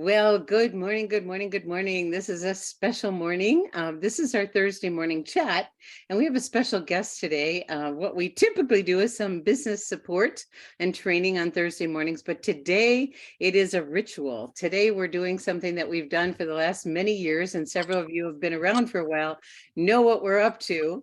Well, good morning, good morning, good morning. This is a special morning. This is our Thursday morning chat, and we have a special guest today. What we typically do is some business support and training on Thursday mornings, but today it is a ritual. Today we're doing something that we've done for the last many years, and several of you have been around for a while, know what we're up to.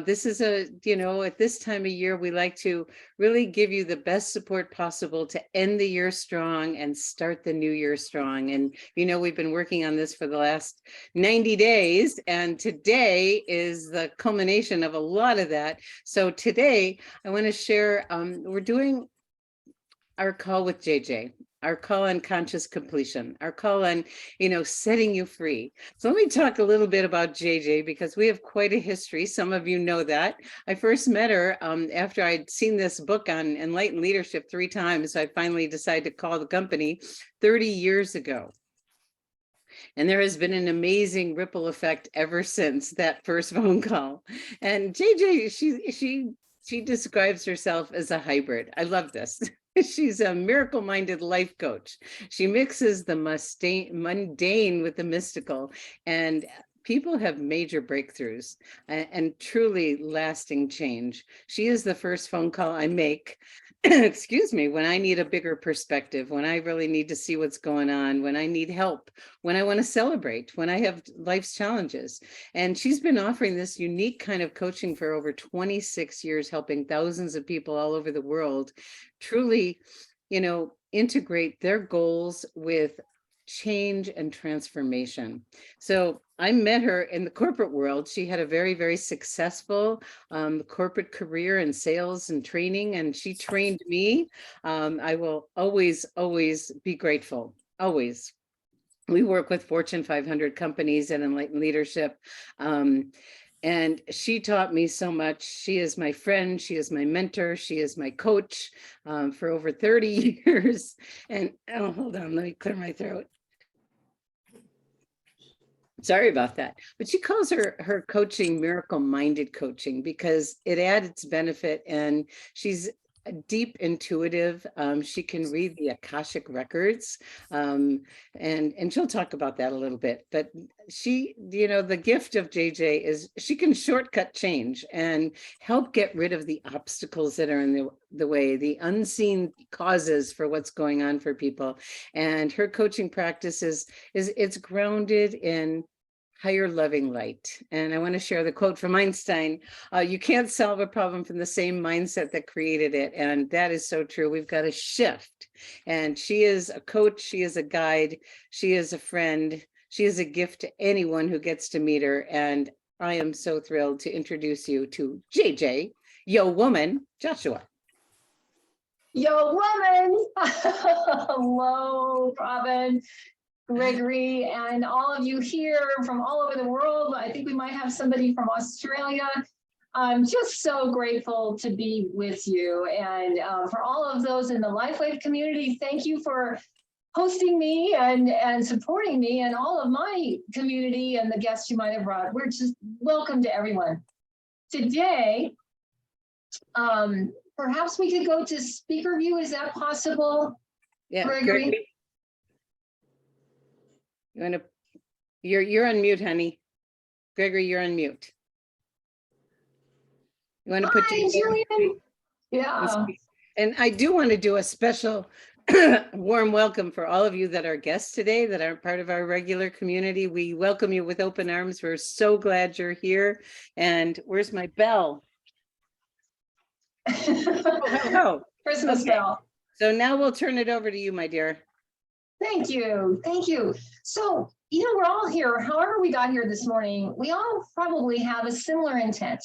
This is at this time of year, we like to really give you the best support possible to end the year strong and start the new year strong. And we've been working on this for the last 90 days, and today is the culmination of a lot of that. So today I want to share, we're doing our call with JJ, our call on conscious completion, our call on, setting you free. So let me talk a little bit about JJ, because we have quite a history. Some of you know that. I first met her after I'd seen this book on enlightened leadership 3 times. So I finally decided to call the company 30 years ago. And there has been an amazing ripple effect ever since that first phone call. And JJ, she describes herself as a hybrid. I love this. She's a miracle-minded life coach. She mixes the mundane with the mystical, and people have major breakthroughs and truly lasting change. She is the first phone call I make excuse me, when I need a bigger perspective, when I really need to see what's going on, when I need help, when I want to celebrate, when I have life's challenges. And she's been offering this unique kind of coaching for over 26 years, helping thousands of people all over the world truly, integrate their goals with change and transformation. So I met her in the corporate world. She had a very, very successful corporate career in sales and training, and she trained me. I will always, always be grateful, always. We work with Fortune 500 companies and enlightened leadership. And she taught me so much. She is my friend. She is my mentor. She is my coach for over 30 years. And hold on, let me clear my throat. Sorry about that. But she calls her coaching miracle-minded coaching because it adds its benefit, and she's a deep intuitive. She can read the Akashic records, and she'll talk about that a little bit. But she, the gift of JJ is she can shortcut change and help get rid of the obstacles that are in the way, the unseen causes for what's going on for people. And her coaching practice it's grounded in higher loving light. And I want to share the quote from Einstein. You can't solve a problem from the same mindset that created it. And that is so true. We've got to shift. And she is a coach. She is a guide. She is a friend. She is a gift to anyone who gets to meet her. And I am so thrilled to introduce you to JJ, Yo Woman, Joshua. Yo Woman. Hello, Robin, Gregory, and all of you here from all over the world. I think we might have somebody from Australia. I'm just so grateful to be with you. And for all of those in the LifeWave community, thank you for hosting me and supporting me, and all of my community and the guests you might have brought. We're just welcome to everyone. Today, perhaps we could go to speaker view. Is that possible? Yeah, Gregory. You're on mute, honey. Gregory, you're on mute. You want to put your Julian? Yeah. And I do want to do a special warm welcome for all of you that are guests today that aren't part of our regular community. We welcome you with open arms. We're so glad you're here. And where's my bell? Oh, Christmas bell. So now we'll turn it over to you, my dear. Thank you. Thank you. So, we're all here. However we got here this morning, we all probably have a similar intent.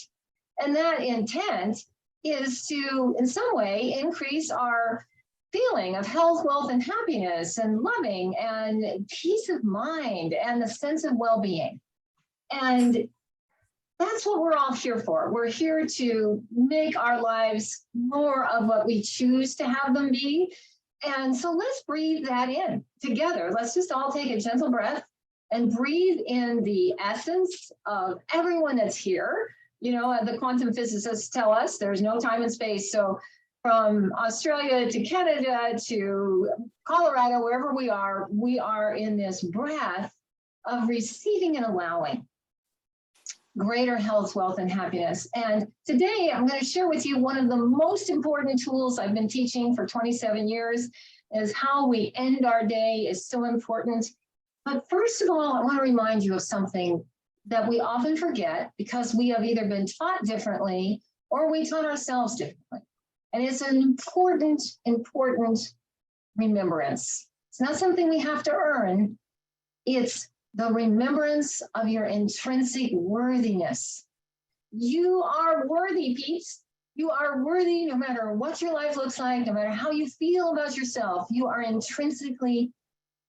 And that intent is to, in some way, increase our feeling of health, wealth, and happiness, and loving, and peace of mind, and the sense of well-being. And that's what we're all here for. We're here to make our lives more of what we choose to have them be. And so let's breathe that in together. Let's just all take a gentle breath and breathe in the essence of everyone that's here. The quantum physicists tell us there's no time and space. So from Australia to Canada to Colorado, wherever we are in this breath of receiving and allowing greater health, wealth, and happiness. And today I'm going to share with you one of the most important tools I've been teaching for 27 years is how we end our day is so important. But first of all, I want to remind you of something that we often forget because we have either been taught differently or we taught ourselves differently. And it's an important, important remembrance. It's not something we have to earn. It's the remembrance of your intrinsic worthiness. You are worthy, peeps. You are worthy no matter what your life looks like, no matter how you feel about yourself. You are intrinsically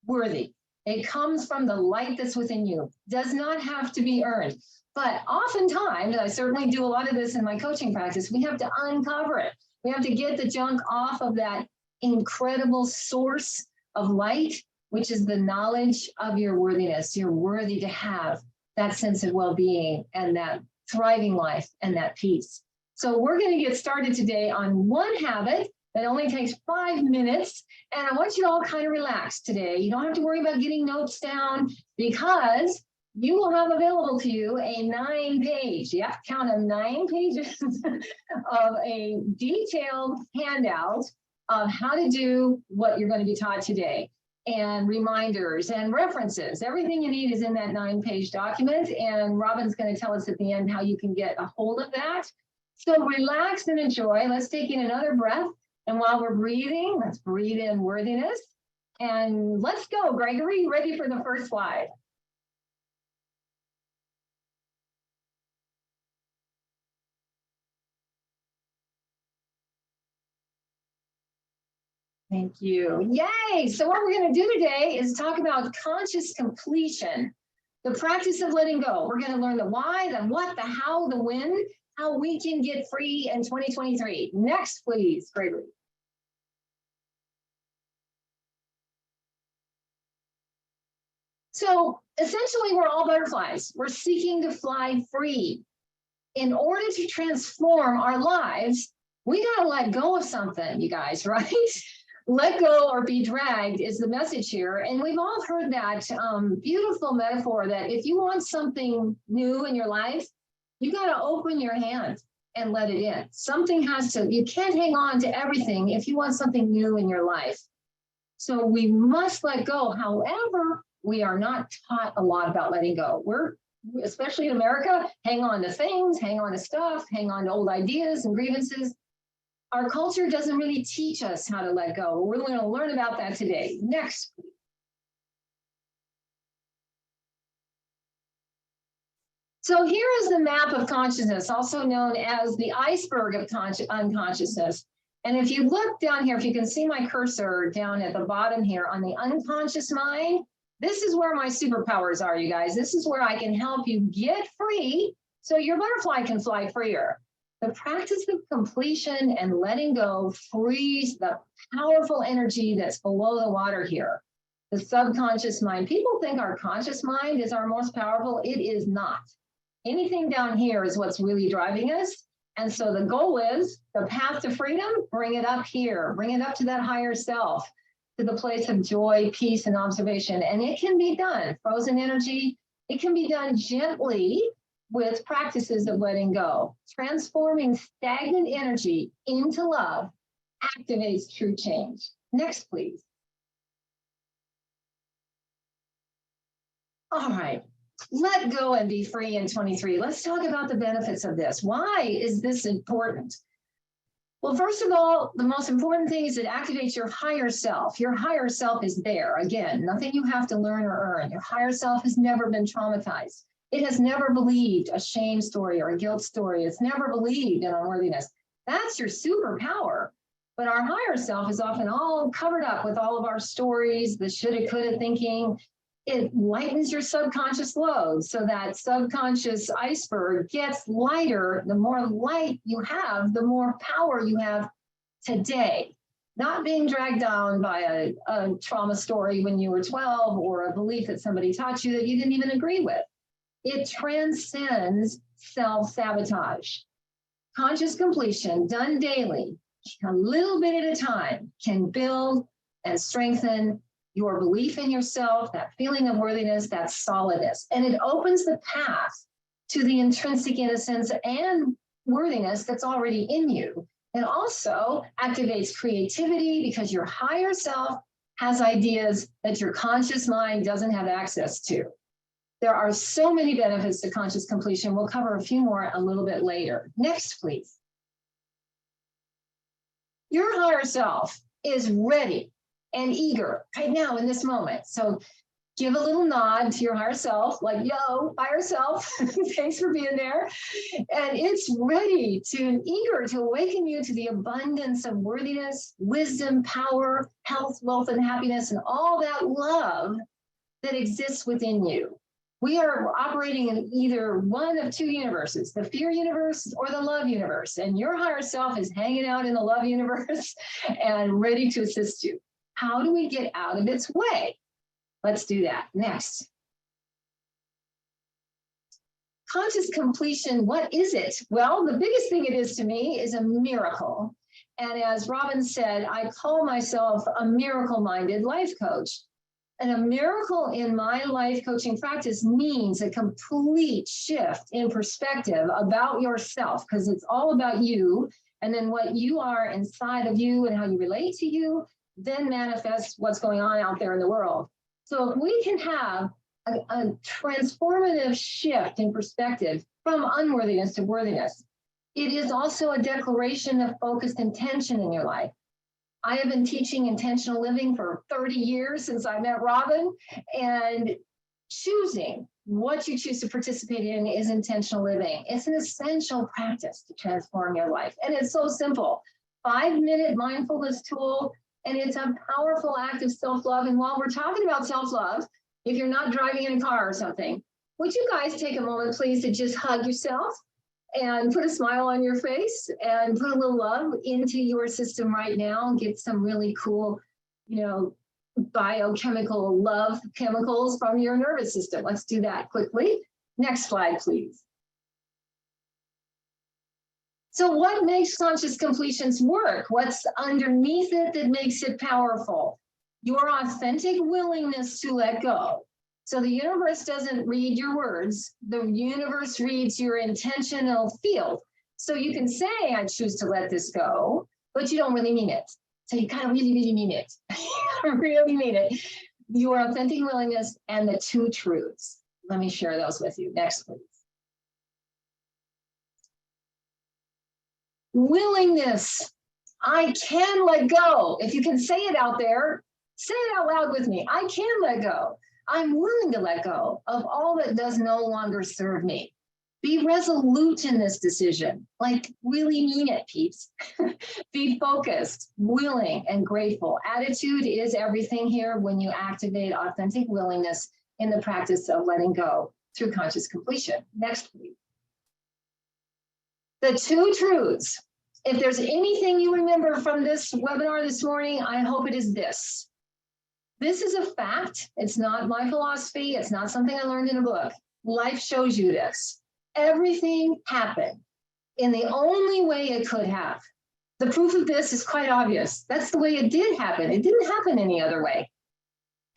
worthy. It comes from the light that's within you. Does not have to be earned. But oftentimes, I certainly do a lot of this in my coaching practice, we have to uncover it. We have to get the junk off of that incredible source of light, which is the knowledge of your worthiness. You're worthy to have that sense of well-being and that thriving life and that peace. So we're going to get started today on one habit that only takes 5 minutes. And I want you to all kind of relax today. You don't have to worry about getting notes down because you will have available to you a 9-page, count them, 9 pages of a detailed handout of how to do what you're going to be taught today. And reminders and references. Everything you need is in that 9-page document. And Robin's going to tell us at the end how you can get a hold of that. So relax and enjoy. Let's take in another breath. And while we're breathing, let's breathe in worthiness. And let's go, Gregory, ready for the first slide. Thank you. Yay! So what we're going to do today is talk about conscious completion, the practice of letting go. We're going to learn the why, the what, the how, the when, how we can get free in 2023. Next, please, Gregory. So essentially, we're all butterflies. We're seeking to fly free. In order to transform our lives, we got to let go of something, you guys, right? Let go or be dragged is the message here. And we've all heard that beautiful metaphor that if you want something new in your life, you got to open your hand and let it in. Something has to, you can't hang on to everything if you want something new in your life. So we must let go. However, we are not taught a lot about letting go. We're, especially in America, hang on to things, hang on to stuff, hang on to old ideas and grievances. Our culture doesn't really teach us how to let go. We're going to learn about that today. Next. So here is the map of consciousness, also known as the iceberg of unconsciousness. And if you look down here, if you can see my cursor down at the bottom here on the unconscious mind, this is where my superpowers are, you guys. This is where I can help you get free so your butterfly can fly freer. The practice of completion and letting go frees the powerful energy that's below the water here. The subconscious mind. People think our conscious mind is our most powerful. It is not. Anything down here is what's really driving us. And so the goal is the path to freedom, bring it up here, bring it up to that higher self, to the place of joy, peace, and observation. And it can be done. Frozen energy, it can be done gently with practices of letting go. Transforming stagnant energy into love activates true change. Next, please. All right, let go and be free in 23. Let's talk about the benefits of this. Why is this important? Well, first of all, the most important thing is it activates your higher self. Your higher self is there. Again, nothing you have to learn or earn. Your higher self has never been traumatized. It has never believed a shame story or a guilt story. It's never believed in unworthiness. That's your superpower. But our higher self is often all covered up with all of our stories, the shoulda, coulda thinking. It lightens your subconscious load so that subconscious iceberg gets lighter. The more light you have, the more power you have today. Not being dragged down by a trauma story when you were 12 or a belief that somebody taught you that you didn't even agree with. It transcends self-sabotage. Conscious completion done daily a little bit at a time, can build and strengthen your belief in yourself, that feeling of worthiness, that solidness. And it opens the path to the intrinsic innocence and worthiness that's already in you. It also activates creativity because your higher self has ideas that your conscious mind doesn't have access to. There are so many benefits to conscious completion. We'll cover a few more a little bit later. Next, please. Your higher self is ready and eager right now in this moment. So give a little nod to your higher self, like, yo, higher self, thanks for being there. And it's ready to, eager to awaken you to the abundance of worthiness, wisdom, power, health, wealth, and happiness, and all that love that exists within you. We are operating in either one of two universes, the fear universe or the love universe. And your higher self is hanging out in the love universe and ready to assist you. How do we get out of its way? Let's do that. Next. Conscious completion, what is it? Well, the biggest thing it is to me is a miracle. And as Robin said, I call myself a miracle-minded life coach. And a miracle in my life coaching practice means a complete shift in perspective about yourself, because it's all about you. And then what you are inside of you and how you relate to you, then manifests what's going on out there in the world. So if we can have a transformative shift in perspective from unworthiness to worthiness, it is also a declaration of focused intention in your life. I have been teaching intentional living for 30 years since I met Robin, and choosing what you choose to participate in is intentional living. It's an essential practice to transform your life. And it's so simple. 5-minute mindfulness tool, and it's a powerful act of self-love. And while we're talking about self-love, if you're not driving in a car or something, would you guys take a moment, please, to just hug yourself and put a smile on your face and put a little love into your system right now and get some really cool, biochemical love chemicals from your nervous system. Let's do that quickly. Next slide, please. So what makes conscious completions work? What's underneath it that makes it powerful? Your authentic willingness to let go. So the universe doesn't read your words. The universe reads your intentional field. So you can say, I choose to let this go, but you don't really mean it. So you kind of really, really mean it. Really mean it. Your authentic willingness and the two truths. Let me share those with you. Next, please. Willingness. I can let go. If you can say it out there, say it out loud with me. I can let go. I'm willing to let go of all that does no longer serve me. Be resolute in this decision, like really mean it, peeps. Be focused, willing, and grateful. Attitude is everything here when you activate authentic willingness in the practice of letting go through conscious completion. Next, please. The two truths. If there's anything you remember from this webinar this morning, I hope it is this. This is a fact. It's not my philosophy. It's not something I learned in a book. Life shows you this. Everything happened in the only way it could have. The proof of this is quite obvious. That's the way it did happen. It didn't happen any other way.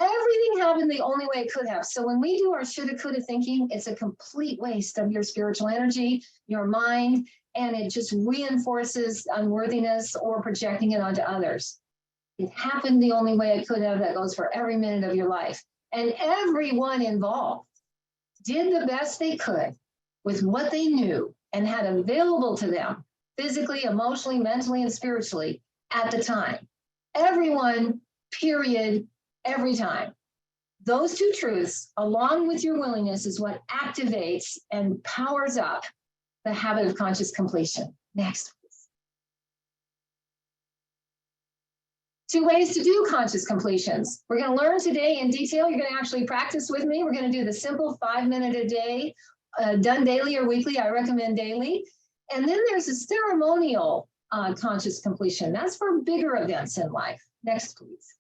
Everything happened the only way it could have. So when we do our shoulda, coulda thinking, it's a complete waste of your spiritual energy, your mind, and it just reinforces unworthiness or projecting it onto others. It happened the only way it could have. That goes for every minute of your life. And everyone involved did the best they could with what they knew and had available to them, physically, emotionally, mentally, and spiritually at the time. Everyone, period, every time. Those two truths, along with your willingness, is what activates and powers up the habit of conscious completion. Next. 2 ways to do conscious completions. We're going to learn today in detail. You're going to actually practice with me. We're going to do the simple 5-minute a day, done daily or weekly. I recommend daily. And then there's a ceremonial conscious completion. That's for bigger events in life. Next, please.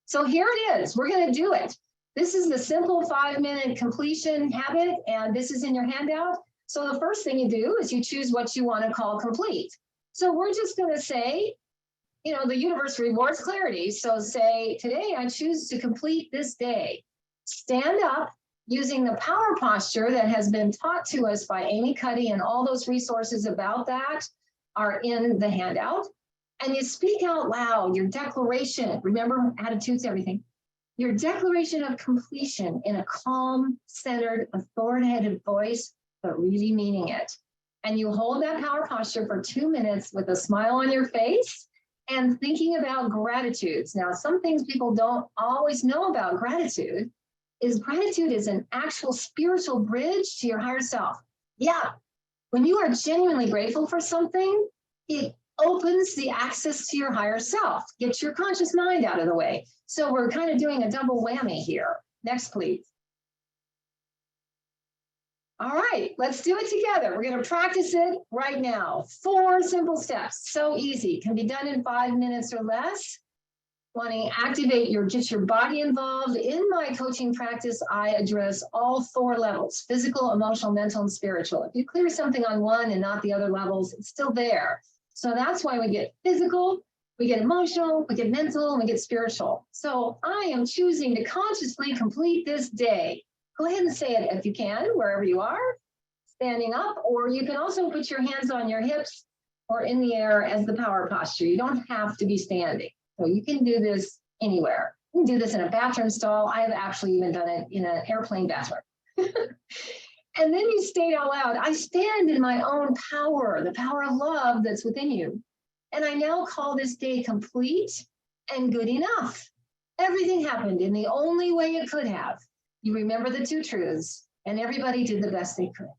So here it is. We're going to do it. This is the simple 5-minute completion habit, and this is in your handout. So the first thing you do is you choose what you want to call complete. So we're just going to say, the universe rewards clarity. So say, today I choose to complete this day. Stand up using the power posture that has been taught to us by Amy Cuddy, and all those resources about that are in the handout. And you speak out loud your declaration. Remember, attitude's everything. Your declaration of completion in a calm, centered, authoritative voice, but really meaning it. And you hold that power posture for 2 minutes with a smile on your face and thinking about gratitudes. Now, some things people don't always know about gratitude is an actual spiritual bridge to your higher self. Yeah, when you are genuinely grateful for something, it opens the access to your higher self, gets your conscious mind out of the way. So we're kind of doing a double whammy here. Next, please. All right, let's do it together. We're going to practice it right now. 4 simple steps, so easy, can be done in 5 minutes or less. Wanting to activate get your body involved. In my coaching practice, I address all 4 levels: physical, emotional, mental, and spiritual. If you clear something on one and not the other levels, it's still there. So that's why we get physical, we get emotional, we get mental, and we get spiritual. So I am choosing to consciously complete this day. Go ahead and say it if you can, wherever you are, standing up, or you can also put your hands on your hips or in the air as the power posture. You don't have to be standing. So you can do this anywhere. You can do this in a bathroom stall. I have actually even done it in an airplane bathroom. And then you state out loud, I stand in my own power, the power of love that's within you. And I now call this day complete and good enough. Everything happened in the only way it could have. You remember the 2 truths, and everybody did the best they could.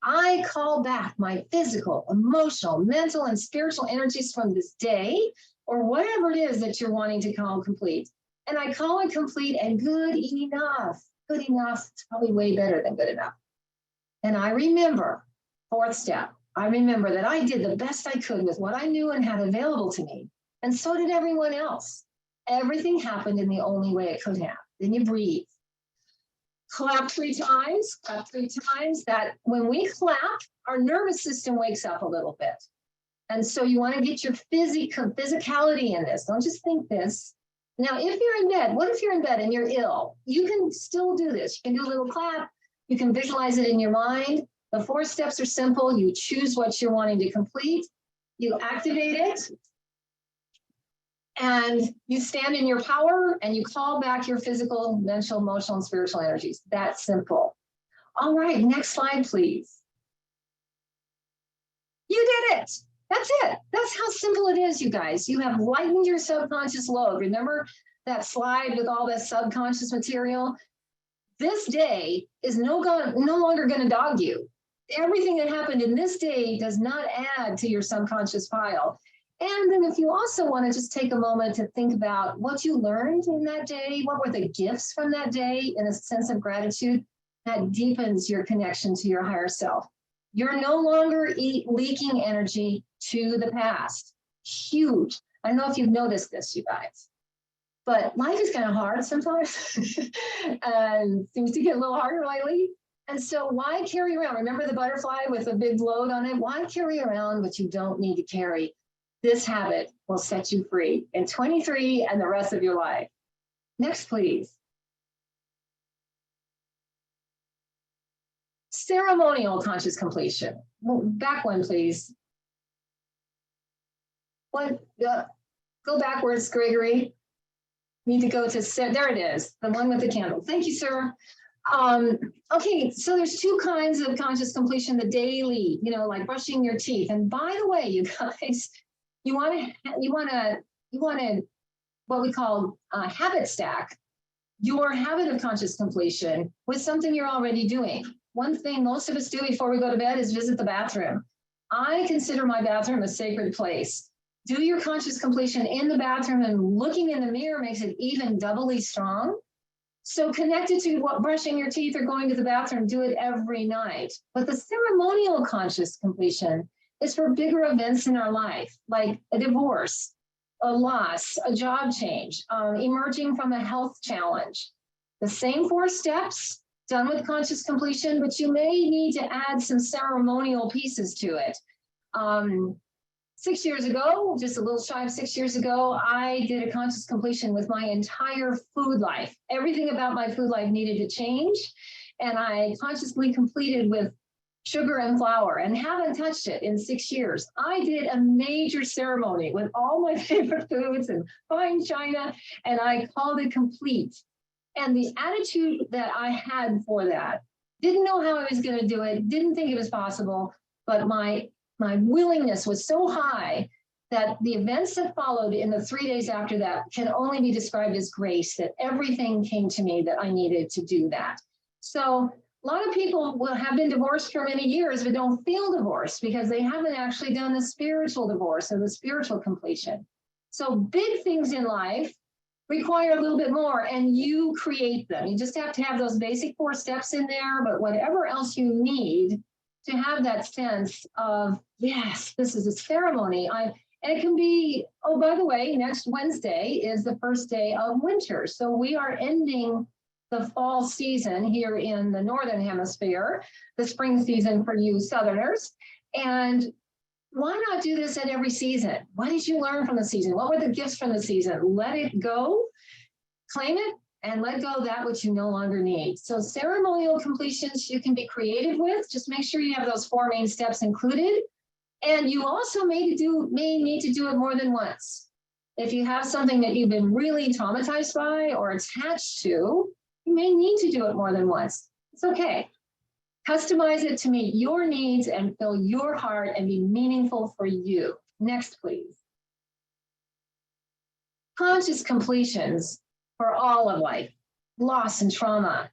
I call back my physical, emotional, mental, and spiritual energies from this day, or whatever it is that you're wanting to call complete. And I call it complete and good enough. Good enough is probably way better than good enough. And I remember, 4th step, I remember that I did the best I could with what I knew and had available to me. And so did everyone else. Everything happened in the only way it could have. Then you breathe. Clap 3 times, clap 3 times. That when we clap, our nervous system wakes up a little bit. And so you want to get your physicality in this. Don't just think this. Now, if you're in bed, what if you're in bed and you're ill? You can still do this. You can do a little clap. You can visualize it in your mind. The 4 steps are simple. You choose what you're wanting to complete. You activate it. And you stand in your power and you call back your physical, mental, emotional, and spiritual energies. That's simple. All right, next slide, please. You did it. That's it. That's how simple it is, you guys. You have lightened your subconscious load. Remember that slide with all that subconscious material? This day is no longer going to dog you. Everything that happened in this day does not add to your subconscious pile. And then if you also want to just take a moment to think about what you learned in that day, what were the gifts from that day in a sense of gratitude, that deepens your connection to your higher self. You're no longer leaking energy to the past. Huge. I don't know if you've noticed this, you guys, but life is kind of hard sometimes and seems to get a little harder lately. And so why carry around? Remember the butterfly with a big load on it? Why carry around what you don't need to carry? This habit will set you free in 23 and the rest of your life. Next, please. Ceremonial conscious completion. Back one, please. Go backwards, Gregory. Need to go to, there it is, the one with the candle. Thank you, sir. Okay, so there's 2 kinds of conscious completion, the daily, like brushing your teeth. And by the way, you guys, you want to what we call habit stack your habit of conscious completion with something you're already doing. One thing most of us do before we go to bed is visit the bathroom. I consider my bathroom a sacred place. Do your conscious completion in the bathroom, and looking in the mirror makes it even doubly strong. So connected to what brushing your teeth or going to the bathroom, do it every night. But the ceremonial conscious completion is for bigger events in our life, like a divorce, a loss, a job change, emerging from a health challenge. The same 4 steps done with conscious completion, but you may need to add some ceremonial pieces to it. 6 years ago, just a little shy of 6 years ago, I did a conscious completion with my entire food life. Everything about my food life needed to change. And I consciously completed with sugar and flour and haven't touched it in 6 years. I did a major ceremony with all my favorite foods and fine china, and I called it complete. And the attitude that I had for that, didn't know how I was going to do it, didn't think it was possible, but my willingness was so high that the events that followed in the 3 days after that can only be described as grace, that everything came to me that I needed to do that. So a lot of people will have been divorced for many years, but don't feel divorced because they haven't actually done the spiritual divorce or the spiritual completion. So big things in life require a little bit more, and you create them. You just have to have those basic 4 steps in there, but whatever else you need to have that sense of, yes, this is a ceremony. And it can be, oh, by the way, next Wednesday is the first day of winter. So we are ending the fall season here in the Northern Hemisphere, the spring season for you Southerners. And why not do this at every season? What did you learn from the season? What were the gifts from the season? Let it go, claim it, and let go of that which you no longer need. So ceremonial completions you can be creative with. Just make sure you have those 4 main steps included. And you also may need to do it more than once. If you have something that you've been really traumatized by or attached to, you may need to do it more than once. It's okay. Customize it to meet your needs and fill your heart and be meaningful for you. Next, please. Conscious completions for all of life, loss and trauma,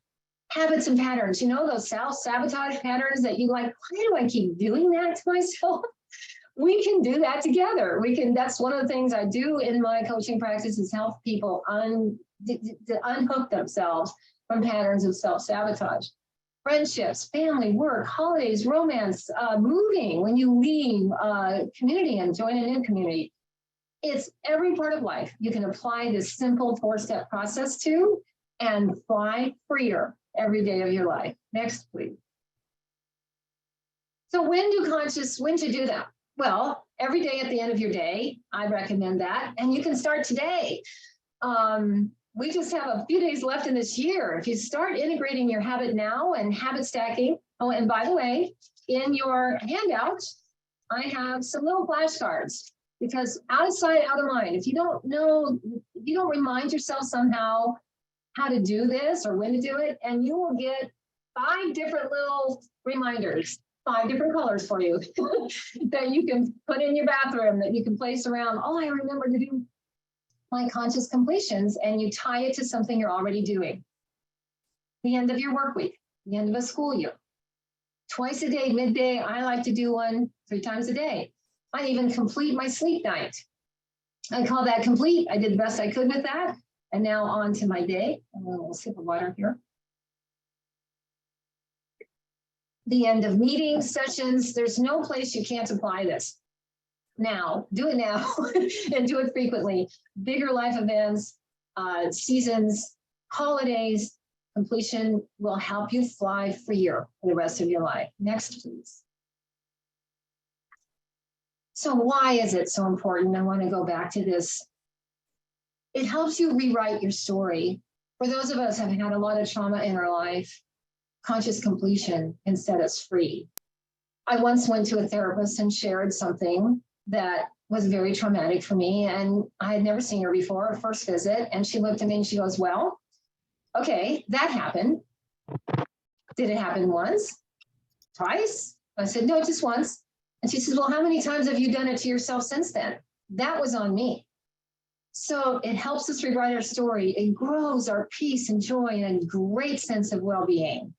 habits and patterns. You know, those self-sabotage patterns that you like, why do I keep doing that to myself? We can do that together. That's one of the things I do in my coaching practice is help people to unhook themselves from patterns of self-sabotage. Friendships, family, work, holidays, romance, moving, when you leave community and join a new community. It's every part of life you can apply this simple 4-step process to and fly freer every day of your life. Next, please. So when to do that? Well, every day at the end of your day, I recommend that. And you can start today. We just have a few days left in this year. If you start integrating your habit now and habit stacking, oh, and by the way, in your handout, I have some little flashcards because out of sight, out of mind. If you don't know, if you don't remind yourself somehow how to do this or when to do it, and you will get 5 different little reminders, 5 different colors for you that you can put in your bathroom, that you can place around. Oh, I remember to do my conscious completions, and you tie it to something you're already doing. The end of your work week, the end of a school year. Twice a day, midday, I like to do one 3 times a day. I even complete my sleep night. I call that complete. I did the best I could with that. And now on to my day. A little sip of water here. The end of meetings, sessions. There's no place you can't apply this. Now, do it now and do it frequently. Bigger life events, seasons, holidays, completion will help you fly freer for the rest of your life. Next, please. So why is it so important? I want to go back to this. It helps you rewrite your story. For those of us who have had a lot of trauma in our life, conscious completion can set us free. I once went to a therapist and shared something that was very traumatic for me. And I had never seen her before, our first visit. And she looked at me and she goes, well, okay, that happened. Did it happen once? Twice? I said, no, just once. And she says, well, how many times have you done it to yourself since then? That was on me. So it helps us rewrite our story. It grows our peace and joy and a great sense of well-being.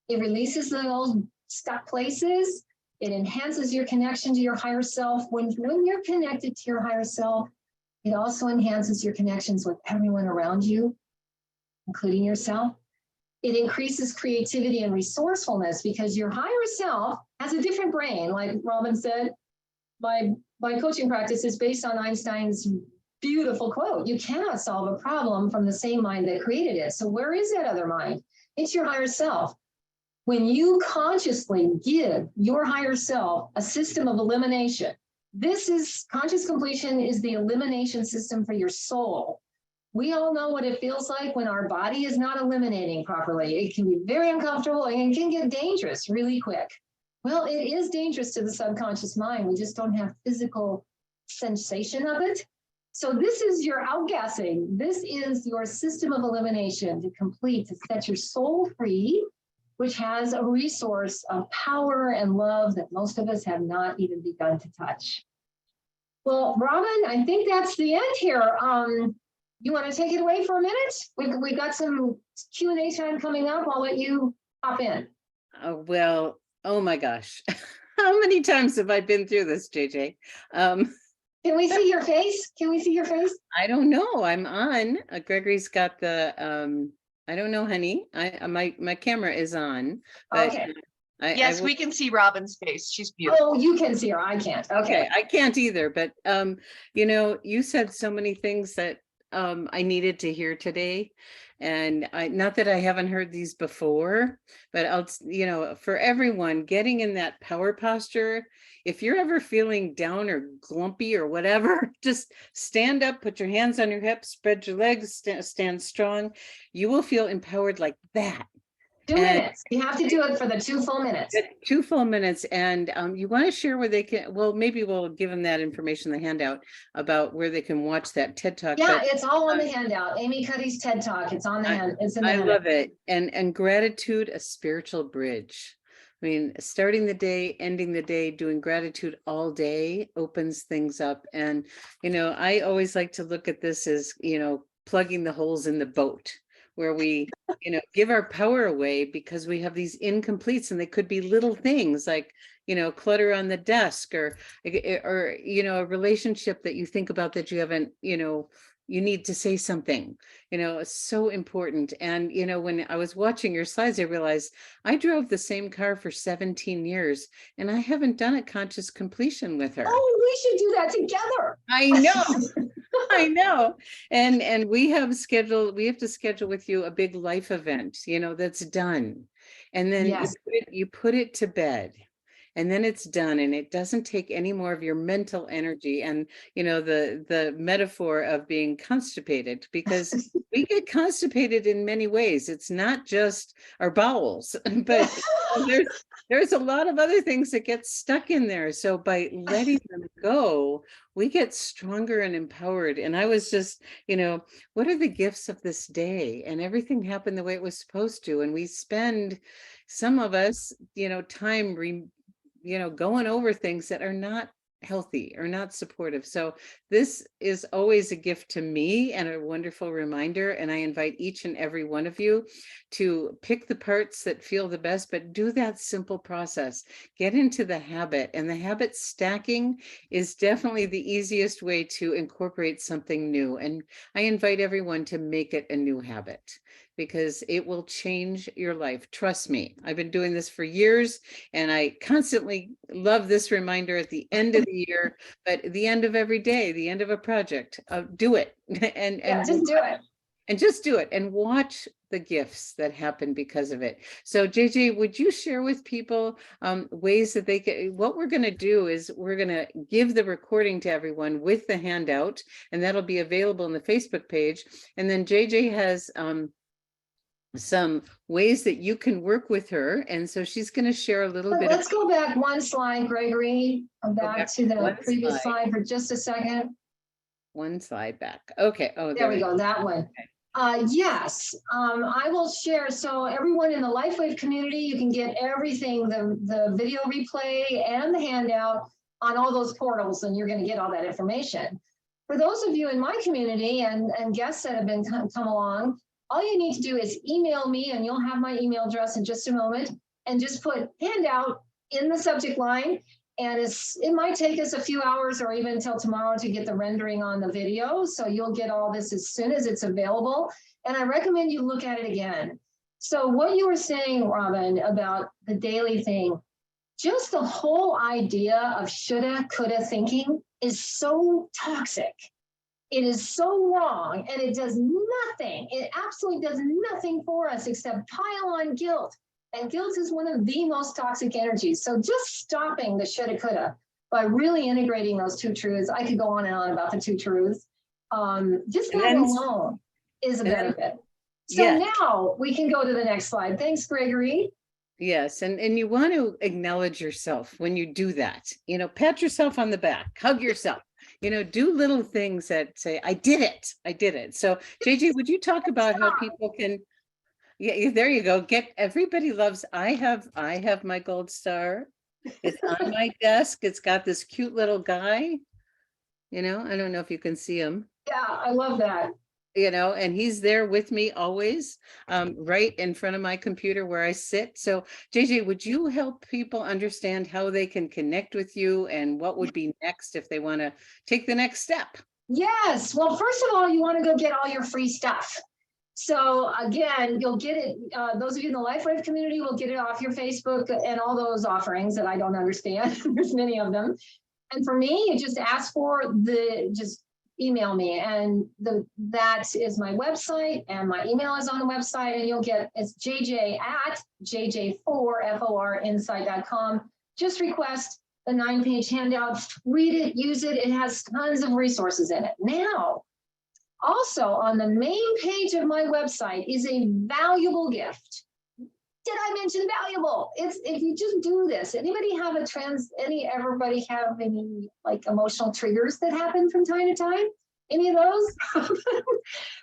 It releases the old stuck places. It enhances your connection to your higher self. When you're connected to your higher self, it also enhances your connections with everyone around you, including yourself. It increases creativity and resourcefulness because your higher self has a different brain. Like Robin said, my coaching practice is based on Einstein's beautiful quote. You cannot solve a problem from the same mind that created it. So where is that other mind? It's your higher self. When you consciously give your higher self a system of elimination, This is conscious completion is the elimination system for your soul. We all know what it feels like when our body is not eliminating properly. It can be very uncomfortable and it can get dangerous really quick. Well, it is dangerous to the subconscious mind. We just don't have physical sensation of it. So this is your outgassing. This is your system of elimination to complete, to set your soul free, which has a resource of power and love that most of us have not even begun to touch. Well, Robin, I think that's the end here. You want to take it away for a minute? We've got some Q&A time coming up. I'll let you hop in. Well, oh my gosh. How many times have I been through this, JJ? Can we see your face? Can we see your face? I don't know. I'm on. Gregory's got the, I don't know, honey. My camera is on. But Okay. Yes, we can see Robin's face. She's beautiful. Oh, you can see her. I can't. Okay. I can't either. But, you know, you said so many things that I needed to hear today. And not that I haven't heard these before, but you know, for everyone getting in that power posture, if you're ever feeling down or glumpy or whatever, just stand up, put your hands on your hips, spread your legs, stand strong. You will feel empowered like that. 2 minutes. You have to do it for the 2 full minutes. 2 full minutes. And you want to share where they can, well, maybe we'll give them that information, the handout about where they can watch that TED Talk. Yeah, it's all on the handout. Amy Cuddy's TED Talk. It's on the hand. It's in the handout. Love it. And gratitude, a spiritual bridge. I mean, starting the day, ending the day, doing gratitude all day opens things up. And, you know, I always like to look at this as, you know, plugging the holes in the boat, where we, you know, give our power away because we have these incompletes, and they could be little things like, you know, clutter on the desk, or, you know, a relationship that you think about that you haven't, you know, you need to say something, you know, it's so important. And, you know, when I was watching your slides, I realized I drove the same car for 17 years and I haven't done a conscious completion with her. Oh, we should do that together. I know. I know. And we have to schedule with you a big life event, you know, that's done. And then Yes. you put it to bed. And then it's done, and it doesn't take any more of your mental energy. And, you know, the metaphor of being constipated, because we get constipated in many ways. It's not just our bowels, but there's a lot of other things that get stuck in there. So by letting them go, we get stronger and empowered. And I was just, you know, what are the gifts of this day? And everything happened the way it was supposed to. And we spend, some of us, you know, time you know, going over things that are not healthy or not supportive. So this is always a gift to me and a wonderful reminder. And I invite each and every one of you to pick the parts that feel the best, but do that simple process. Get into the habit, and the habit stacking is definitely the easiest way to incorporate something new. And I invite everyone to make it a new habit, because it will change your life. Trust me, I've been doing this for years, and I constantly love this reminder at the end of the year, but at the end of every day, the end of a project, do it. And Just do it. And just do it, and watch the gifts that happen because of it. So JJ, would you share with people ways that they can, what we're going to do is we're going to give the recording to everyone with the handout, and that'll be available on the Facebook page. And then JJ has some ways that you can work with her. And so she's going to share a little bit. Let's go back one slide, Gregory. Back to the previous slide for just a second. One slide back. Okay. Oh, there we go. That one. Yes, I will share. So everyone in the LifeWave community, you can get everything, the video replay and the handout on all those portals, and you're going to get all that information. For those of you in my community and guests that have been come along, all you need to do is email me, and you'll have my email address in just a moment, and just put handout in the subject line. And it might take us a few hours or even until tomorrow to get the rendering on the video. So you'll get all this as soon as it's available. And I recommend you look at it again. So what you were saying, Robin, about the daily thing, just the whole idea of shoulda, coulda thinking is so toxic. It is so wrong, and it does nothing. It absolutely does nothing for us except pile on guilt. And guilt is one of the most toxic energies. So just stopping the shoulda, coulda. by really integrating those two truths. I could go on and on about the two truths. Just And that then- alone is a and then- benefit. So Yeah. now we can go to the next slide. Thanks, Gregory. Yes, and you want to acknowledge yourself when you do that. You know, pat yourself on the back, hug yourself. You know, do little things that say, "I did it. I did it." So, JJ, would you talk about how people can? Yeah, there you go. Get everybody loves. I have my gold star. It's on my desk. It's got this cute little guy. You know, I don't know if you can see him. Yeah, I love that. You know, and he's there with me always, right in front of my computer where I sit. So JJ, would you help people understand how they can connect with you and what would be next if they want to take the next step? Yes. Well, first of all, you want to go get all your free stuff. So again, you'll get it. Those of you in the LifeWave community will get it off your Facebook and all those offerings that I don't understand. There's many of them. And for me, you just ask for just email me, and that is my website, and my email is on the website, and you'll get, it's jj@jj4insight.com. Just request the 9-page handout, read it, use it. It has tons of resources in it. Now, also on the main page of my website is a valuable gift. Did I mention valuable? It's, if you just do this, everybody have any like emotional triggers that happen from time to time? Any of those?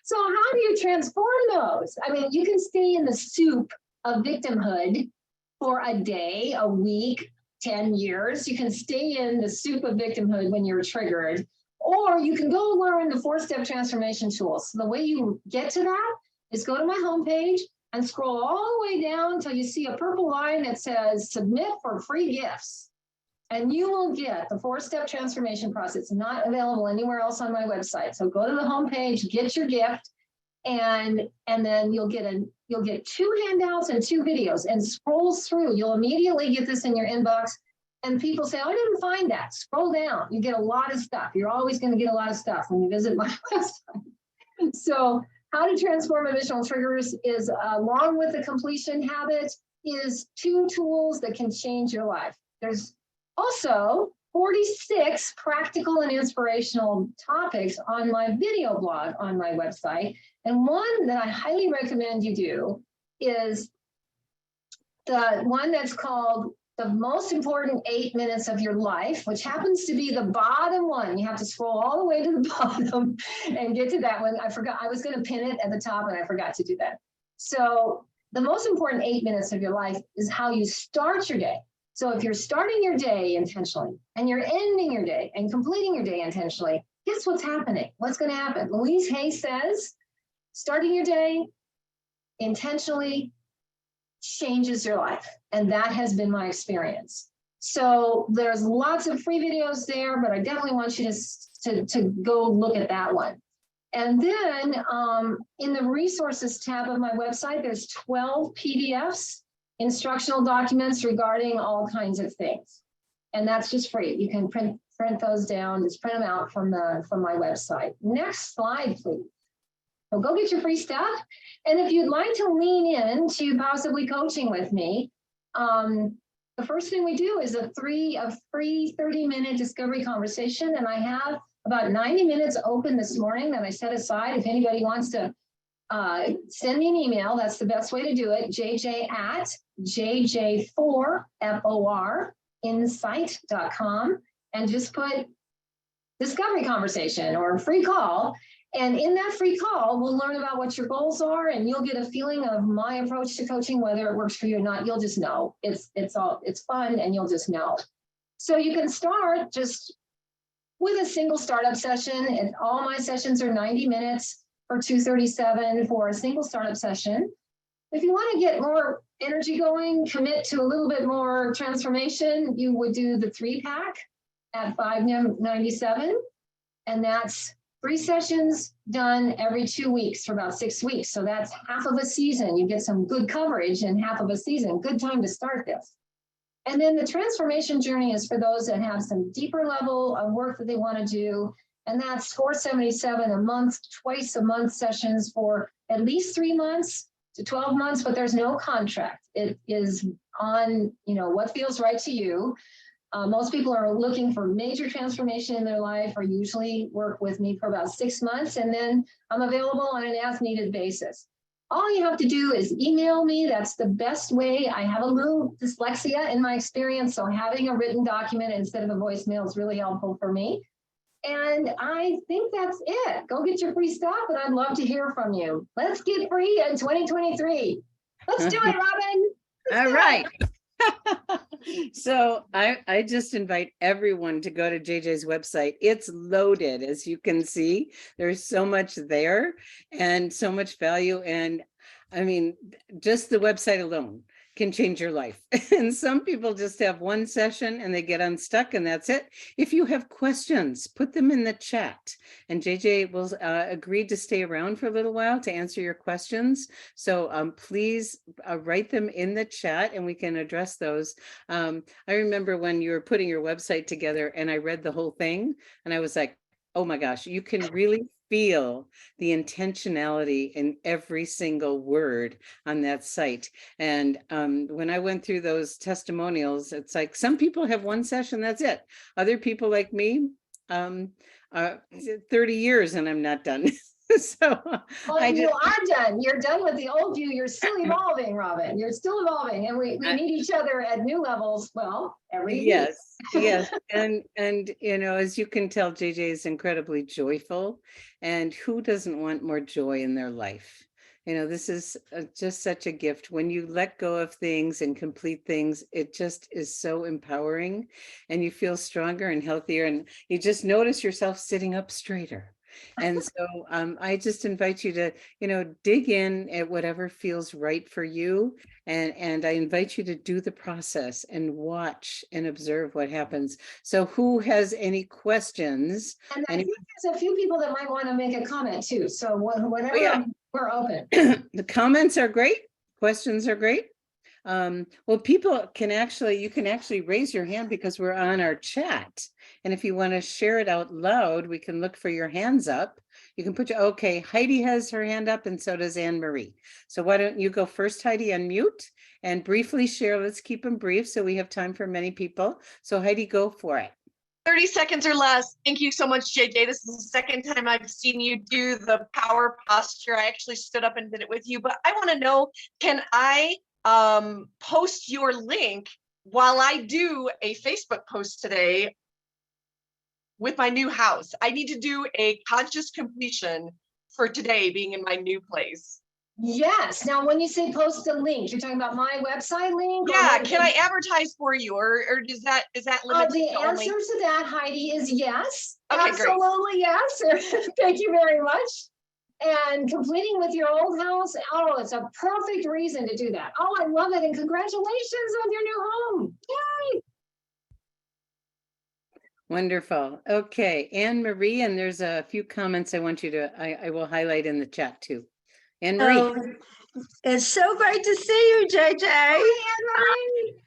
So how do you transform those? I mean, you can stay in the soup of victimhood for a day, a week, 10 years. You can stay in the soup of victimhood when you're triggered, or you can go learn the 4-step transformation tools. So the way you get to that is go to my homepage and scroll all the way down until you see a purple line that says submit for free gifts. And you will get the 4-step transformation process. It's not available anywhere else on my website. So go to the homepage, get your gift, and then you'll get 2 handouts and 2 videos, and scroll through. You'll immediately get this in your inbox. And people say, "Oh, I didn't find that." Scroll down. You get a lot of stuff. You're always going to get a lot of stuff when you visit my website. So how to transform emotional triggers is, along with the completion habit, is 2 tools that can change your life. There's also 46 practical and inspirational topics on my video blog on my website. And one that I highly recommend you do is the one that's called The Most Important 8 Minutes of Your Life, which happens to be the bottom one. You have to scroll all the way to the bottom and get to that one. I forgot, I was going to pin it at the top and I forgot to do that. So the most important 8 minutes of your life is how you start your day. So if you're starting your day intentionally and you're ending your day and completing your day intentionally, guess what's happening? What's going to happen? Louise Hay says, starting your day intentionally changes your life. And that has been my experience. So there's lots of free videos there, but I definitely want you to go look at that one. And then in the resources tab of my website, there's 12 PDFs, instructional documents regarding all kinds of things. And that's just free. You can print those down, just print them out from my website. Next slide, please. So go get your free stuff. And if you'd like to lean in to possibly coaching with me, the first thing we do is a free 30-minute discovery conversation. And I have about 90 minutes open this morning that I set aside. If anybody wants to send me an email, that's the best way to do it, jj@jj4insight.com, and just put discovery conversation or free call. And in that free call, we'll learn about what your goals are, and you'll get a feeling of my approach to coaching, whether it works for you or not. You'll just know. It's fun, and you'll just know. So you can start just with a single startup session, and all my sessions are 90 minutes for $237 for a single startup session. If you want to get more energy going, commit to a little bit more transformation, you would do the 3-pack at $597, and that's 3 sessions done every 2 weeks for about 6 weeks. So that's half of a season. You get some good coverage in half of a season. Good time to start this. And then the transformation journey is for those that have some deeper level of work that they want to do. And that's $477 a month, twice a month sessions for at least 3 months to 12 months, but there's no contract. It is on, what feels right to you. Most people are looking for major transformation in their life or usually work with me for about 6 months, and then I'm available on an as-needed basis. All you have to do is email me. That's the best way. I have a little dyslexia in my experience, so having a written document instead of a voicemail is really helpful for me. And I think that's it. Go get your free stuff, and I'd love to hear from you. Let's get free in 2023. Let's do it, Robin. All right. So I just invite everyone to go to JJ's website. It's loaded, as you can see. There's so much there and so much value. And I mean, just the website alone can change your life. And some people just have one session and they get unstuck and that's it. If you have questions, put them in the chat, and JJ will agree to stay around for a little while to answer your questions. So please write them in the chat and we can address those. I remember when you were putting your website together and I read the whole thing and I was like, oh my gosh, you can really feel the intentionality in every single word on that site. And when I went through those testimonials, it's like some people have one session, that's it. Other people like me, 30 years and I'm not done. So well, you are done. You're done with the old you. You're still evolving, Robin. You're still evolving, and we need each other at new levels. Well, every yes, yes, and you know, as you can tell, JJ is incredibly joyful, and who doesn't want more joy in their life? You know, this is just such a gift. When you let go of things and complete things, it just is so empowering, and you feel stronger and healthier, and you just notice yourself sitting up straighter. And so I just invite you to, you know, dig in at whatever feels right for you. And I invite you to do the process and watch and observe what happens. So who has any questions? And I think there's a few people that might want to make a comment too. So whatever, we're open. The comments are great. Questions are great. Well, people can you can actually raise your hand because we're on our chat. And if you want to share it out loud, we can look for your hands up. You can okay, Heidi has her hand up and so does Anne Marie. So why don't you go first, Heidi, unmute and briefly share. Let's keep them brief so we have time for many people. So Heidi, go for it. 30 seconds or less. Thank you so much, JJ. This is the second time I've seen you do the power posture. I actually stood up and did it with you, but I want to know, can I post your link while I do a Facebook post today with my new house? I need to do a conscious completion for today being in my new place. Yes. Now, when you say post a link, you're talking about my website link? Yeah. Can I advertise for you, or is that limited? The answer to that, Heidi, is yes. Okay, absolutely, great. Yes. Thank you very much. And completing with your old house, oh, it's a perfect reason to do that. Oh, I love it. And congratulations on your new home. Yay. Wonderful. Okay, Anne Marie, and there's a few comments I want you to, I will highlight in the chat too. Anne Marie. Oh, it's so great to see you, JJ. Hi, Anne Marie.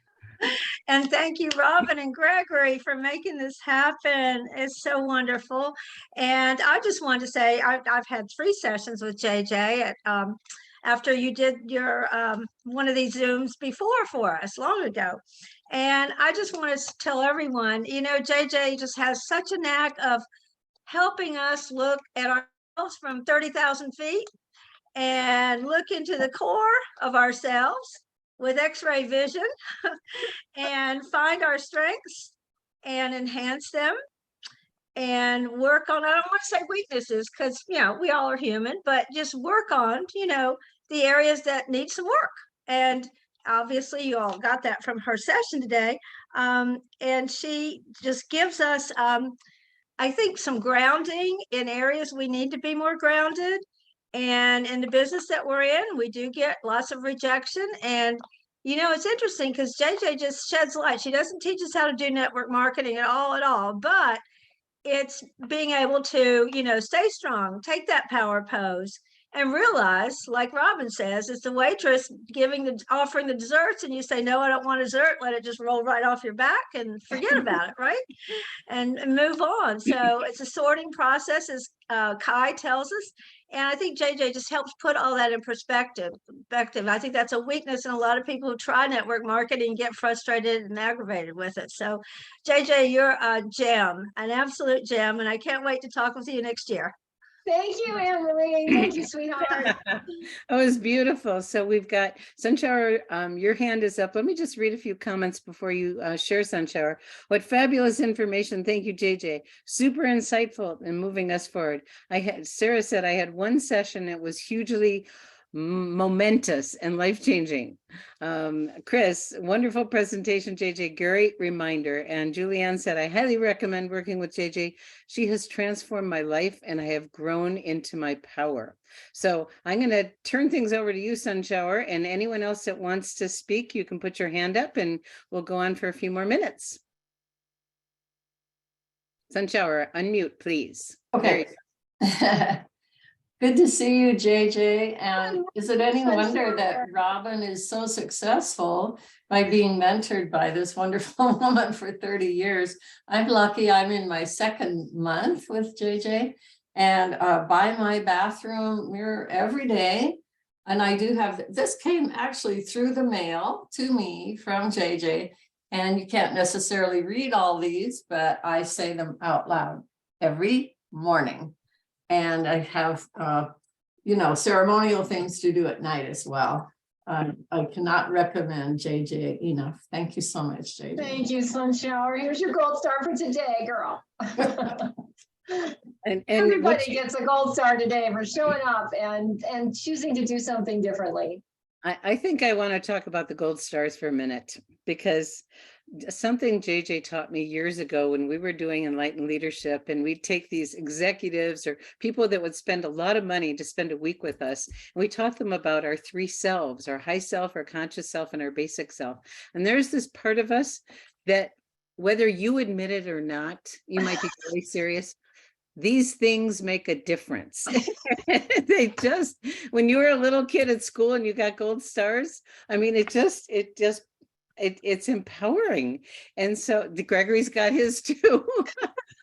And thank you, Robin and Gregory, for making this happen. It's so wonderful. And I just want to say I've had 3 sessions with JJ after you did your one of these Zooms before for us long ago. And I just want to tell everyone, you know, JJ just has such a knack of helping us look at ourselves from 30,000 feet and look into the core of ourselves with X-ray vision and find our strengths and enhance them and work on, I don't want to say weaknesses because, you know, we all are human, but just work on, you know, the areas that need some work. And obviously you all got that from her session today. And she just gives us, I think, some grounding in areas we need to be more grounded. And in the business that we're in, we do get lots of rejection. And, you know, it's interesting because JJ just sheds light. She doesn't teach us how to do network marketing at all, but it's being able to, you know, stay strong, take that power pose and realize, like Robin says, it's the waitress offering the desserts and you say, no, I don't want dessert. Let it just roll right off your back and forget about it, right? And move on. So it's a sorting process, as Kai tells us. And I think JJ just helps put all that in perspective. I think that's a weakness in a lot of people who try network marketing get frustrated and aggravated with it. So JJ, you're a gem, an absolute gem, and I can't wait to talk with you next year. Thank you, Anne Marie. Thank you, sweetheart. That was beautiful. So we've got Sunshower, your hand is up. Let me just read a few comments before you share, Sunshower. What fabulous information. Thank you, JJ. Super insightful and moving us forward. Sarah said, I had one session that was hugely momentous and life-changing. Chris, wonderful presentation, JJ, great reminder. And Julianne said, I highly recommend working with JJ. She has transformed my life and I have grown into my power. So I'm going to turn things over to you, Sunshower, and anyone else that wants to speak, you can put your hand up and we'll go on for a few more minutes. Sunshower, unmute, please. Okay. Good to see you, JJ. And is it any wonder that Robin is so successful by being mentored by this wonderful woman for 30 years? I'm lucky I'm in my second month with JJ and buy my bathroom mirror every day. And I do have, this came actually through the mail to me from JJ. And you can't necessarily read all these, but I say them out loud every morning. And I have, ceremonial things to do at night as well. I cannot recommend JJ enough. Thank you so much, JJ. Thank you, Sunshower. Here's your gold star for today, girl. And Everybody gets a gold star today for showing up and choosing to do something differently. I think I want to talk about the gold stars for a minute, because something JJ taught me years ago when we were doing Enlightened Leadership, and we'd take these executives or people that would spend a lot of money to spend a week with us. And we taught them about our three selves, our high self, our conscious self, and our basic self. And there's this part of us that, whether you admit it or not, you might be very serious. These things make a difference. They just, when you were a little kid at school and you got gold stars, I mean, it's empowering. And so Gregory's got his too.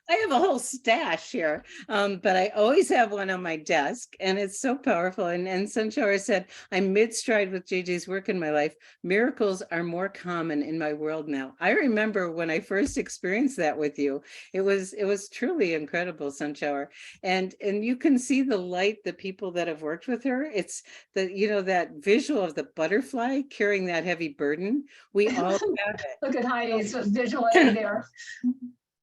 I have a whole stash here, but I always have one on my desk, and it's so powerful. And Sunshower said, I'm mid-stride with JJ's work in my life. Miracles are more common in my world now. I remember when I first experienced that with you. It was truly incredible, Sunshower. And you can see the light, the people that have worked with her. It's that visual of the butterfly carrying that heavy burden. We all have it. Look at Heidi's visual aid there.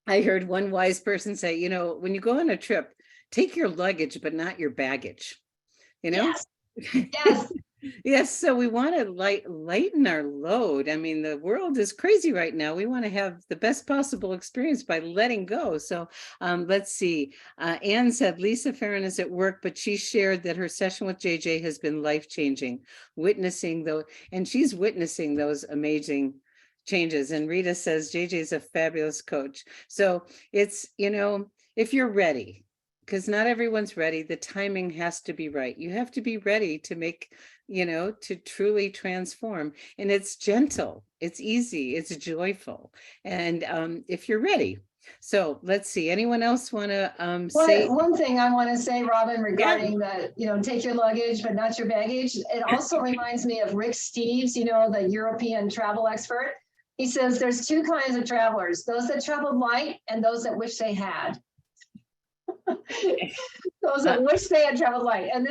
I heard one wise person say, when you go on a trip, take your luggage, but not your baggage. Yes. Yes. Yes. So we want to lighten our load. I mean, the world is crazy right now. We want to have the best possible experience by letting go. So let's see. Anne said, Lisa Farron is at work, but she shared that her session with JJ has been life-changing, and she's witnessing those amazing changes. And Rita says JJ is a fabulous coach. So it's, if you're ready, because not everyone's ready, the timing has to be right. You have to be ready to make, to truly transform. And it's gentle, it's easy, it's joyful. And if you're ready. So let's see, anyone else want to say? One thing I want to say, Robin, regarding take your luggage, but not your baggage. It also reminds me of Rick Steves, the European travel expert. He says there's two kinds of travelers, those that traveled light and those that wish they had. Those that wish they had traveled light. And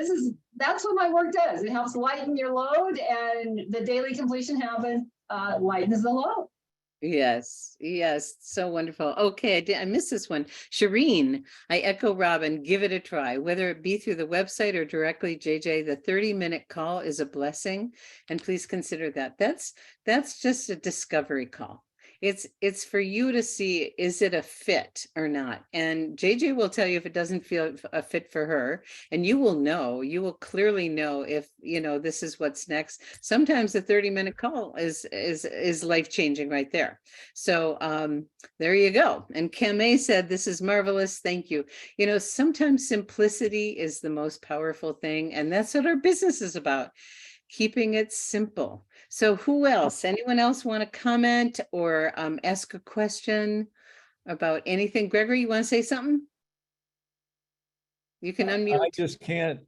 that's what my work does. It helps lighten your load, and the daily completion habit lightens the load. Yes, so wonderful. Okay, I missed this one. Shireen, I echo Robin, give it a try, whether it be through the website or directly, JJ, the 30-minute call is a blessing, and please consider that. That's just a discovery call. It's for you to see, is it a fit or not? And JJ will tell you if it doesn't feel a fit for her, and you will clearly know if, this is what's next. Sometimes the 30-minute call is life-changing right there. So there you go. And Kame said, this is marvelous. Thank you. Sometimes simplicity is the most powerful thing. And that's what our business is about. Keeping it simple. So who else? Anyone else want to comment or ask a question about anything? Gregory, you want to say something? You can I unmute. just can't,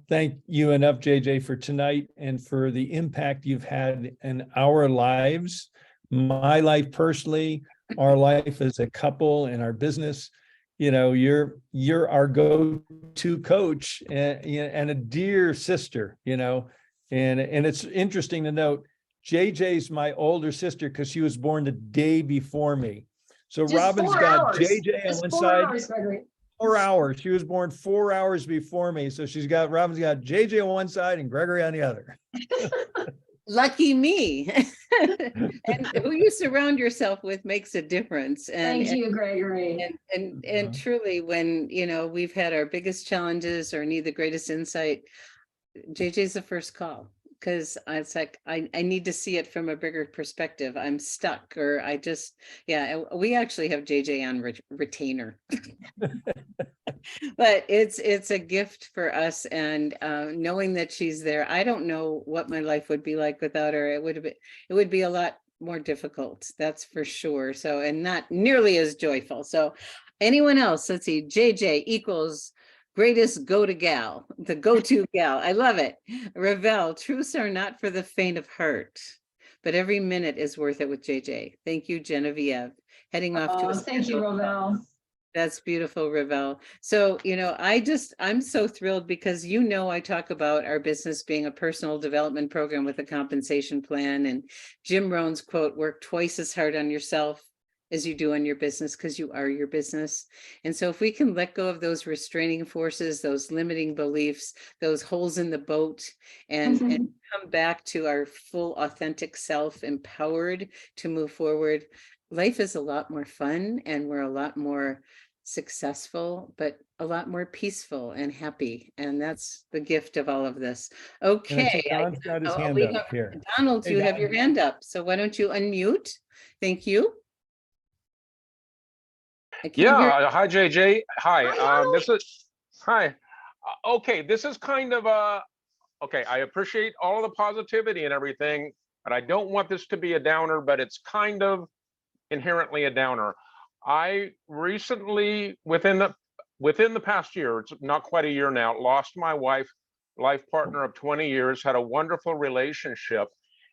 thank you enough, JJ, for tonight and for the impact you've had in our lives, my life personally, our life as a couple and our business. You're our go-to coach and a dear sister, and it's interesting to note, JJ's my older sister because she was born the day before me. So Just Robin's 4 got hours. JJ on Just one 4 side. hours, Gregory. 4 hours. She was born 4 hours before me. So Robin's got JJ on one side and Gregory on the other. Lucky me. And who you surround yourself with makes a difference. Thank you, Gregory. And truly, when we've had our biggest challenges or need the greatest insight, JJ's the first call, because it's like I need to see it from a bigger perspective. I'm stuck, or we actually have JJ on retainer. But it's a gift for us, and knowing that she's there. I don't know what my life would be like without her. It would be a lot more difficult, that's for sure. So, and not nearly as joyful. So anyone else? Let's see, JJ equals greatest go-to gal, the go-to gal. I love it. Ravel, truths are not for the faint of heart, but every minute is worth it with JJ. Thank you, Genevieve. Heading off to a Thank you, Ravel. That's beautiful, Ravel. So, I'm so thrilled because, I talk about our business being a personal development program with a compensation plan, and Jim Rohn's quote, work twice as hard on yourself as you do on your business, because you are your business. And so if we can let go of those restraining forces, those limiting beliefs, those holes in the boat, and come back to our full authentic self, empowered to move forward, life is a lot more fun, and we're a lot more successful, but a lot more peaceful and happy. And that's the gift of all of this. Okay. Don's got his hand we up have- here. Donald, Hey, you have Don. your hand up. So why don't you unmute? Thank you. I can't hear- Yeah, hi JJ. Hi. Hi, Hi. Okay, this is kind of okay, I appreciate all the positivity and everything, but I don't want this to be a downer, but it's kind of inherently a downer. I recently, within the past year, it's not quite a year now, lost my life partner of 20 years, had a wonderful relationship.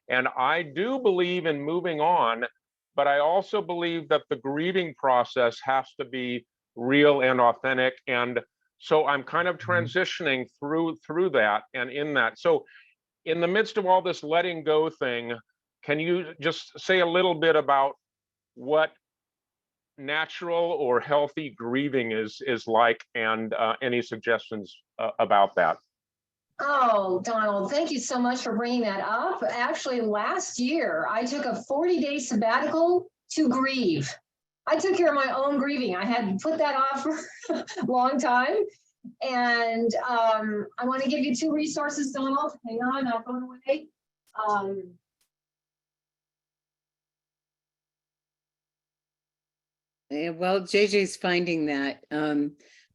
And I do believe in moving on, but I also believe that the grieving process has to be real and authentic. And so I'm kind of transitioning through that and in that. So in the midst of all this letting go thing, can you just say a little bit about what natural or healthy grieving is like, and any suggestions about that? Oh, Donald, thank you so much for bringing that up. Actually, last year, I took a 40-day sabbatical to grieve. I took care of my own grieving. I had put that off for a long time. And I want to give you 2 resources, Donald. Hang on, not going away. Well, JJ's finding that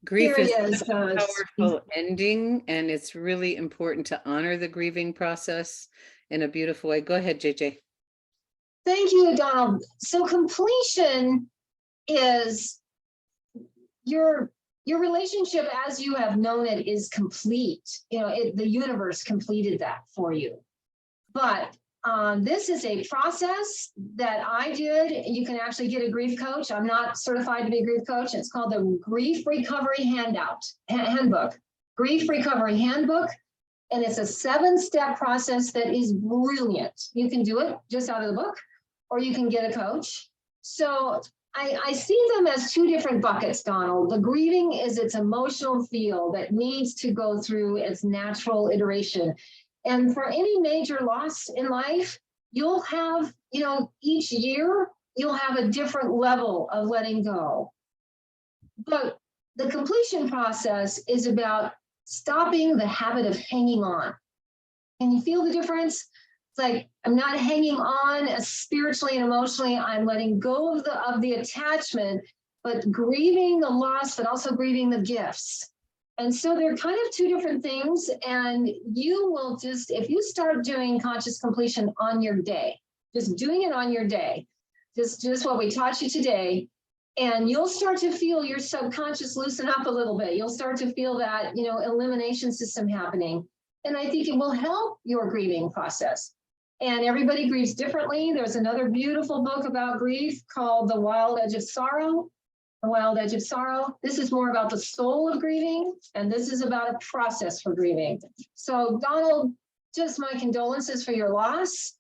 grief Here is he is, such a powerful ending, and it's really important to honor the grieving process in a beautiful way. Go ahead, JJ. Thank you, Donald. So completion is your relationship as you have known it is complete. The universe completed that for you. But this is a process that I did. You can actually get a grief coach. I'm not certified to be a grief coach. It's called the Grief Recovery Handbook. Grief Recovery Handbook. And it's a 7-step process that is brilliant. You can do it just out of the book, or you can get a coach. So I see them as 2 different buckets, Donald. The grieving is its emotional feel that needs to go through its natural iteration. And for any major loss in life, you'll have, each year, you'll have a different level of letting go. But the completion process is about stopping the habit of hanging on. Can you feel the difference? It's like, I'm not hanging on as spiritually and emotionally. I'm letting go of the attachment, but grieving the loss, but also grieving the gifts. And so they're kind of 2 different things. And you will just, if you start doing conscious completion on your day, just doing it on your day, just what we taught you today, And you'll start to feel your subconscious loosen up a little bit. You'll start to feel that, elimination system happening. And I think it will help your grieving process. And everybody grieves differently. There's another beautiful book about grief called The Wild Edge of Sorrow. The Wild Edge of Sorrow. This is more about the soul of grieving, and this is about a process for grieving. So Donald, just my condolences for your loss.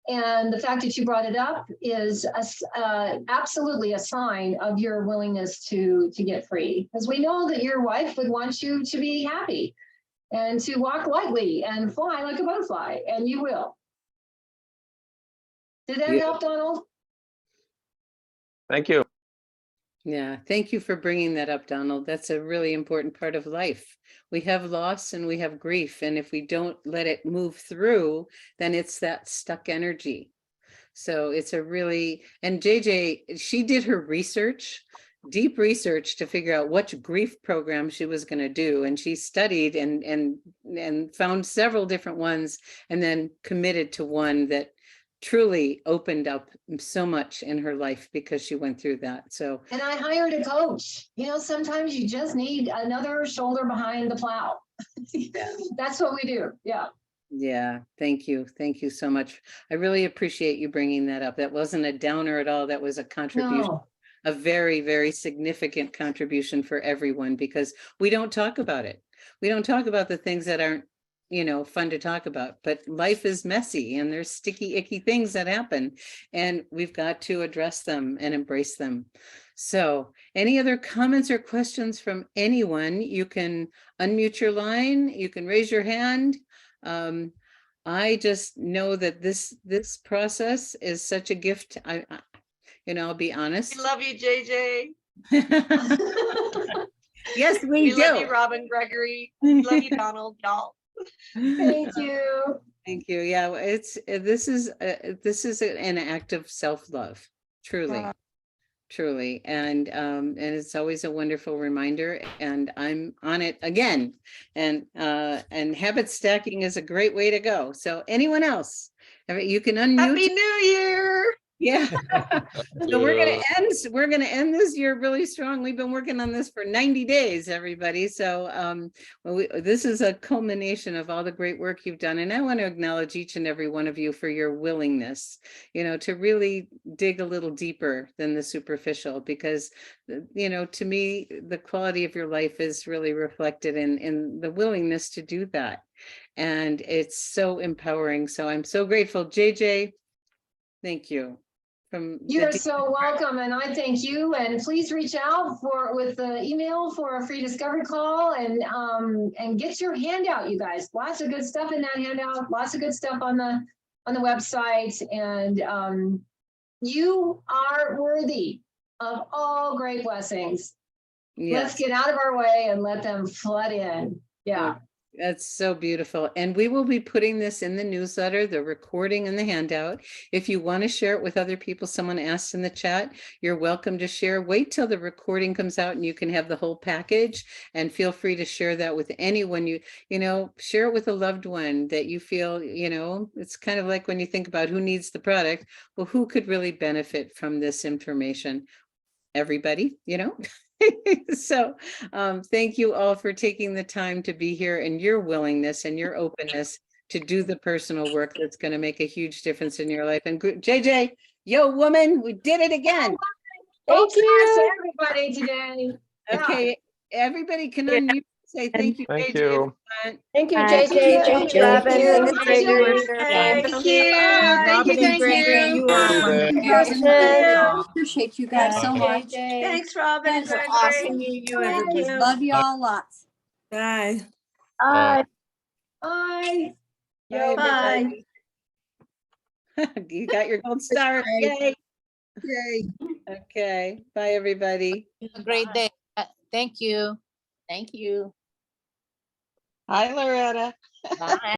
And the fact that you brought it up is absolutely a sign of your willingness to get free. Because we know that your wife would want you to be happy and to walk lightly and fly like a butterfly, and you will. Did that Yeah. help, Donald? Thank you. Yeah, thank you for bringing that up, Donald. That's a really important part of life. We have loss and we have grief, and if we don't let it move through, then it's that stuck energy. So it's a really, and JJ, she did her research, deep research to figure out which grief program she was going to do, and she studied and found several different ones, and then committed to one that truly opened up so much in her life because she went through that. So And I hired a coach. Sometimes you just need another shoulder behind the plow. That's what we do. Yeah. yeah, thank you. Thank you so much. I really appreciate you bringing that up. That wasn't a downer at all. That was a contribution, No. a very, very significant contribution for everyone, because we don't talk about it. We don't talk about the things that aren't, fun to talk about, but life is messy and there's sticky, icky things that happen, and we've got to address them and embrace them. So any other comments or questions from anyone? You can unmute your line, you can raise your hand. I just know that this process is such a gift. I'll be honest. We love you, JJ. Yes, we We do. love you, Robin, Gregory. We love you, Donald, y'all. Thank you. Thank you. Yeah, this is an act of self-love, truly, truly, and it's always a wonderful reminder. And I'm on it again, and habit stacking is a great way to go. So anyone else, you can unmute. Happy New Year. Yeah. So we're gonna end this year really strong. We've been working on this for 90 days, everybody. So this is a culmination of all the great work you've done. And I want to acknowledge each and every one of you for your willingness, to really dig a little deeper than the superficial, because, to me, the quality of your life is really reflected in the willingness to do that. And it's so empowering. So I'm so grateful. JJ, thank you. You're so welcome, and I thank you. And please reach out with the email for a free discovery call, and get your handout, you guys. Lots of good stuff in that handout. Lots of good stuff on the website, and you are worthy of all great blessings. Let's get out of our way and let them flood in. Yeah. That's so beautiful. And we will be putting this in the newsletter, the recording and the handout. If you want to share it with other people, someone asked in the chat, you're welcome to share. Wait till the recording comes out and you can have the whole package, and feel free to share that with anyone share it with a loved one that you feel, it's kind of like when you think about who needs the product. Well, who could really benefit from this information? Everybody, So thank you all for taking the time to be here, and your willingness and your openness to do the personal work that's going to make a huge difference in your life. And JJ, yo, woman, we did it again. Thank you, everybody, today. Okay, everybody can unmute. Say thank you, Thank JJ. you. Thank you, Thank JJ. you. Thank you, Thank Robin. you. Thank you. Thank you. Bye. Thank you. You are Thank wonderful. Thank Appreciate you guys so much. Thanks, Robin. You guys are Gregory. awesome. Thank you. Love y'all lots. Bye. Bye. Bye, Bye. everybody. You got your gold star. Yay. Yay. Okay. Bye, everybody. A great day. Thank you. Thank you. Hi, Loretta. Bye.